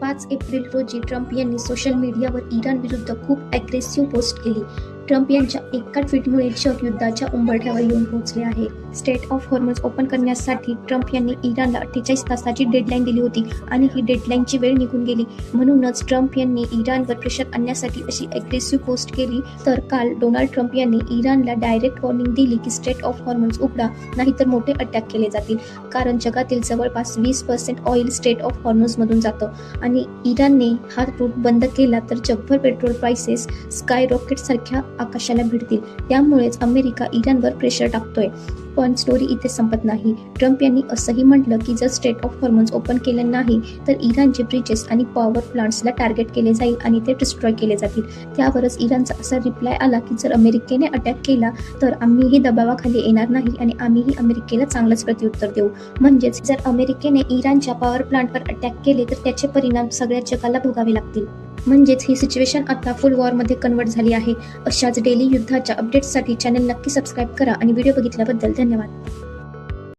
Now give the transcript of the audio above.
5 April रोजी Trump यांनी social मीडियावर इराण विरुद्ध खूप ॲग्रेसिव्ह पोस्ट केली. ट्रम्प यांच्या एका ट्विटमुळे जग युद्धाच्या उंबरठ्यावर येऊन पोहोचले आहे. स्ट्रेट ऑफ हॉर्मझ ओपन करण्यासाठी ट्रम्प यांनी इराणला 48 तासाची डेडलाईन दिली होती आणि ही डेडलाईनची वेळ निघून गेली. म्हणूनच ट्रम्प यांनी इराणवर प्रेशर आणण्यासाठी अशी ॲग्रेसिव्ह पोस्ट केली. तर काल डोनाल्ड ट्रम्प यांनी इराणला डायरेक्ट वॉर्निंग दिली की स्ट्रेट ऑफ हॉर्मझ उघडा, नाहीतर मोठे अटॅक केले जातील. कारण जगातील जवळपास 20% ऑइल स्ट्रेट ऑफ हॉर्मझमधून जातं आणि इराणने हा रूट बंद केला तर जगभर पेट्रोल प्राइसेस स्काय रॉकेट सारख्या आकाशाला भिडतील. त्यामुळेच अमेरिका इराणवर प्रेशर टाकतोय. पण स्टोरी इथे संपत नाही. ट्रम्प यांनी असंही म्हटलं की जर स्ट्रेट ऑफ हॉर्मझ ओपन केलं नाही तर इराणचे ब्रिजेस आणि पॉवर प्लांट्सला टार्गेट केले जाईल आणि ते डिस्ट्रॉय केले जातील. त्यावरच इराणचा असा रिप्लाय आला की जर अमेरिकेने अटॅक केला तर आम्हीही दबावाखाली येणार नाही आणि आम्हीही अमेरिकेला चांगलंच प्रत्युत्तर देऊ. म्हणजेच जर अमेरिकेने इराणच्या पॉवर प्लांटवर अटॅक केले तर त्याचे परिणाम सगळ्या जगाला भोगावे लागतील. म्हणजेच ही सिच्युएशन आता फुल वॉरमध्ये कन्वर्ट झाली आहे. अशाच डेली युद्धाच्या अपडेट्ससाठी चॅनल नक्की सबस्क्राईब करा आणि व्हिडिओ बघितल्याबद्दल धन्यवाद.